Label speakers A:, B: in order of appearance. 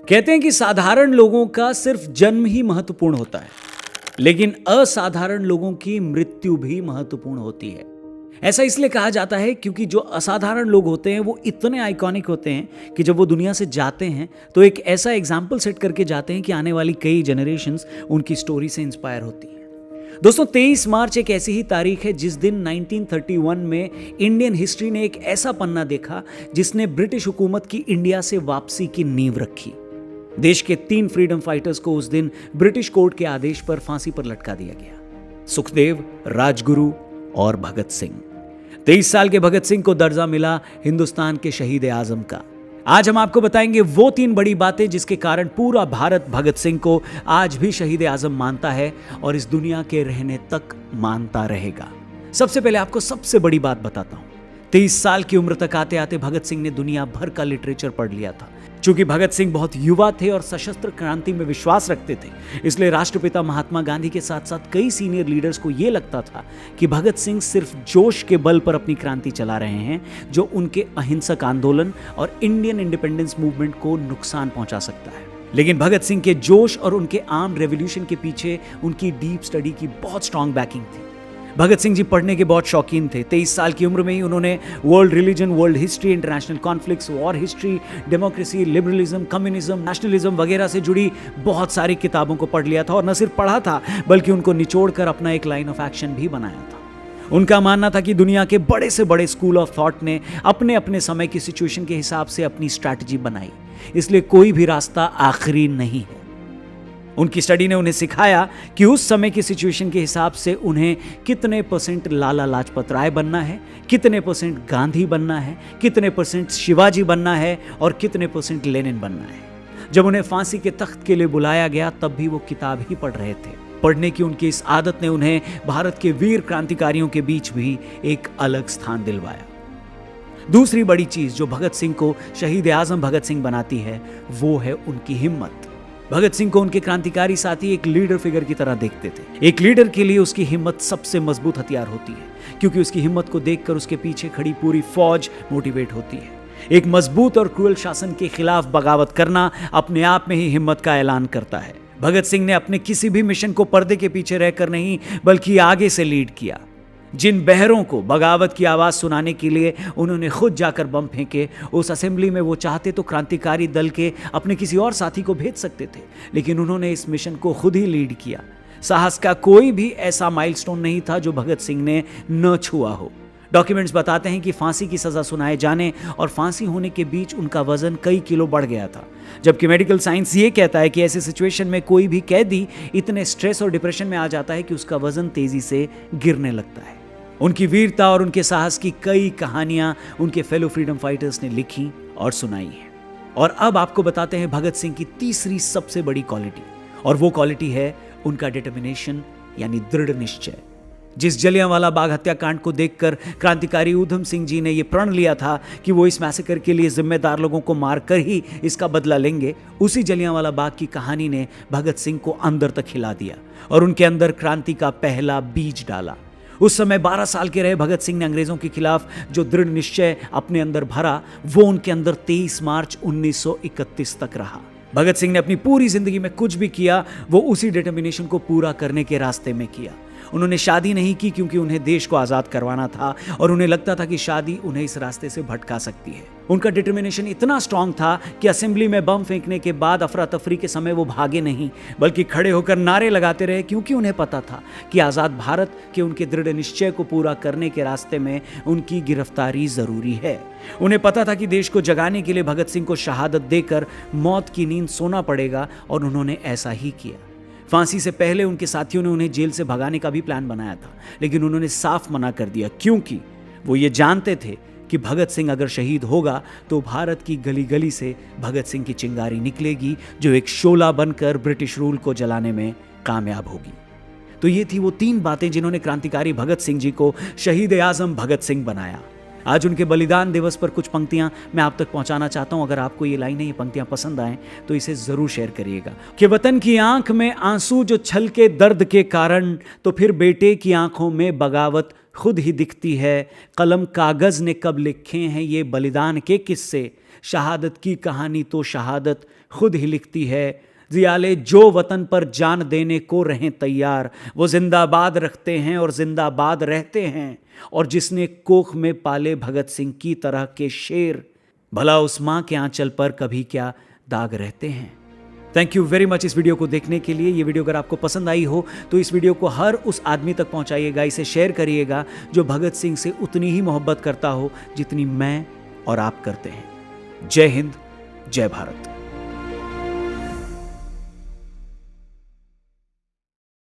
A: कहते हैं कि साधारण लोगों का सिर्फ जन्म ही महत्वपूर्ण होता है, लेकिन असाधारण लोगों की मृत्यु भी महत्वपूर्ण होती है। ऐसा इसलिए कहा जाता है क्योंकि जो असाधारण लोग होते हैं वो इतने आइकॉनिक होते हैं कि जब वो दुनिया से जाते हैं तो एक ऐसा एग्जाम्पल सेट करके जाते हैं कि आने वाली कई जनरेशंस उनकी स्टोरी से इंस्पायर होती हैं। दोस्तों, 23 मार्च एक ऐसी ही तारीख है जिस दिन 1931 में इंडियन हिस्ट्री ने एक ऐसा पन्ना देखा जिसने ब्रिटिश हुकूमत की इंडिया से वापसी की नींव रखी। देश के 3 फ्रीडम फाइटर्स को उस दिन ब्रिटिश कोर्ट के आदेश पर फांसी पर लटका दिया गया। सुखदेव, राजगुरु और भगत सिंह। 23 साल के भगत सिंह को दर्जा मिला हिंदुस्तान के शहीद आजम का। आज हम आपको बताएंगे वो 3 बड़ी बातें जिसके कारण पूरा भारत भगत सिंह को आज भी शहीद आजम मानता है और इस दुनिया के रहने तक मानता रहेगा। सबसे पहले आपको सबसे बड़ी बात बताता हूं। 23 साल की उम्र तक आते आते भगत सिंह ने दुनिया भर का लिटरेचर पढ़ लिया था। चूंकि भगत सिंह बहुत युवा थे और सशस्त्र क्रांति में विश्वास रखते थे, इसलिए राष्ट्रपिता महात्मा गांधी के साथ साथ कई सीनियर लीडर्स को यह लगता था कि भगत सिंह सिर्फ जोश के बल पर अपनी क्रांति चला रहे हैं, जो उनके अहिंसक आंदोलन और इंडियन इंडिपेंडेंस मूवमेंट को नुकसान पहुंचा सकता है। लेकिन भगत सिंह के जोश और उनके आर्म्ड रेवोल्यूशन के पीछे उनकी डीप स्टडी की बहुत स्ट्रांग बैकिंग थी। भगत सिंह जी पढ़ने के बहुत शौकीन थे। 23 साल की उम्र में ही उन्होंने world religion, world history, international conflicts, war history, democracy, liberalism, communism, nationalism वगैरह से जुड़ी बहुत सारी किताबों को पढ़ लिया था और न सिर्फ पढ़ा था बल्कि उनको निचोड़कर अपना एक लाइन ऑफ एक्शन भी बनाया था। उनका मानना था कि दुनिया के बड़े से बड़े स्कूल ऑफ थॉट ने अपने अपने समय की सिचुएशन के हिसाब से अपनी स्ट्रैटेजी बनाई, इसलिए कोई भी रास्ता आखिरी नहीं है। उनकी स्टडी ने उन्हें सिखाया कि उस समय की सिचुएशन के हिसाब से उन्हें कितने % लाला लाजपत राय बनना है, कितने % गांधी बनना है, कितने % शिवाजी बनना है और कितने % लेनिन बनना है। जब उन्हें फांसी के तख्त के लिए बुलाया गया तब भी वो किताब ही पढ़ रहे थे। पढ़ने की उनकी इस आदत ने उन्हें भारत के वीर क्रांतिकारियों के बीच भी एक अलग स्थान दिलवाया। दूसरी बड़ी चीज जो भगत सिंह को शहीद आजम भगत सिंह बनाती है वो है उनकी हिम्मत। भगत सिंह को उनके क्रांतिकारी साथी एक लीडर फिगर की तरह देखते थे। एक लीडर के लिए उसकी हिम्मत सबसे मजबूत हथियार होती है, क्योंकि उसकी हिम्मत को देखकर उसके पीछे खड़ी पूरी फौज मोटिवेट होती है। एक मजबूत और क्रूअल शासन के खिलाफ बगावत करना अपने आप में ही हिम्मत का ऐलान करता है। भगत सिंह ने अपने किसी भी मिशन को पर्दे के पीछे रहकर नहीं बल्कि आगे से लीड किया। जिन बहरों को बगावत की आवाज सुनाने के लिए उन्होंने खुद जाकर बम फेंके, उस असेंबली में वो चाहते तो क्रांतिकारी दल के अपने किसी और साथी को भेज सकते थे, लेकिन उन्होंने इस मिशन को खुद ही लीड किया। साहस का कोई भी ऐसा माइलस्टोन नहीं था जो भगत सिंह ने न छुआ हो। डॉक्यूमेंट्स बताते हैं कि फांसी की सजा सुनाए जाने और फांसी होने के बीच उनका वजन कई किलो बढ़ गया था, जबकि मेडिकल साइंस ये कहता है कि ऐसी सिचुएशन में कोई भी कैदी इतने स्ट्रेस और डिप्रेशन में आ जाता है कि उसका वजन तेजी से गिरने लगता है। उनकी वीरता और उनके साहस की कई कहानियां उनके फेलो फ्रीडम फाइटर्स ने लिखी और सुनाई हैं। और अब आपको बताते हैं भगत सिंह की तीसरी सबसे बड़ी क्वालिटी, और वो क्वालिटी है उनका डिटर्मिनेशन यानी दृढ़ निश्चय। जिस जलियांवाला बाग हत्याकांड को देखकर क्रांतिकारी ऊधम सिंह जी ने यह प्रण लिया था कि वो इस मैसेकर के लिए जिम्मेदार लोगों को मारकर ही इसका बदला लेंगे, उसी जलियांवाला बाग की कहानी ने भगत सिंह को अंदर तक हिला दिया और उनके अंदर क्रांति का पहला बीज डाला। उस समय 12 साल के रहे भगत सिंह ने अंग्रेजों के खिलाफ जो दृढ़ निश्चय अपने अंदर भरा वो उनके अंदर 23 मार्च 1931 तक रहा। भगत सिंह ने अपनी पूरी जिंदगी में कुछ भी किया वो उसी डिटर्मिनेशन को पूरा करने के रास्ते में किया। उन्होंने शादी नहीं की क्योंकि उन्हें देश को आजाद करवाना था और उन्हें लगता था कि शादी उन्हें इस रास्ते से भटका सकती है। उनका डिटर्मिनेशन इतना स्ट्रांग था कि असेंबली में बम फेंकने के बाद अफरा तफरी के समय वो भागे नहीं बल्कि खड़े होकर नारे लगाते रहे, क्योंकि उन्हें पता था कि आजाद भारत के उनके दृढ़ निश्चय को पूरा करने के रास्ते में उनकी गिरफ्तारी जरूरी है। उन्हें पता था कि देश को जगाने के लिए भगत सिंह को शहादत देकर मौत की नींद सोना पड़ेगा और उन्होंने ऐसा ही किया। फांसी से पहले उनके साथियों ने उन्हें जेल से भगाने का भी प्लान बनाया था, लेकिन उन्होंने साफ मना कर दिया, क्योंकि वो ये जानते थे कि भगत सिंह अगर शहीद होगा तो भारत की गली गली से भगत सिंह की चिंगारी निकलेगी जो एक शोला बनकर ब्रिटिश रूल को जलाने में कामयाब होगी। तो ये थी वो 3 बातें जिन्होंने क्रांतिकारी भगत सिंह जी को शहीद आजम भगत सिंह बनाया। आज उनके बलिदान दिवस पर कुछ पंक्तियां मैं आप तक पहुंचाना चाहता हूं। अगर आपको ये लाइनें, ये पंक्तियां पसंद आएं तो इसे जरूर शेयर करिएगा। कि वतन की आंख में आंसू जो छलके दर्द के कारण, तो फिर बेटे की आंखों में बगावत खुद ही दिखती है। कलम कागज ने कब लिखे हैं ये बलिदान के किस्से, शहादत की कहानी तो शहादत खुद ही लिखती है। जियाले जो वतन पर जान देने को रहें तैयार, वो जिंदाबाद रखते हैं और जिंदाबाद रहते हैं। और जिसने कोख में पाले भगत सिंह की तरह के शेर, भला उस मां के आंचल पर कभी क्या दाग रहते हैं। थैंक यू वेरी मच इस वीडियो को देखने के लिए। ये वीडियो अगर आपको पसंद आई हो तो इस वीडियो को हर उस आदमी तक पहुंचाइएगा, इसे शेयर करिएगा जो भगत सिंह से उतनी ही मोहब्बत करता हो जितनी मैं और आप करते हैं। जय हिंद, जय भारत।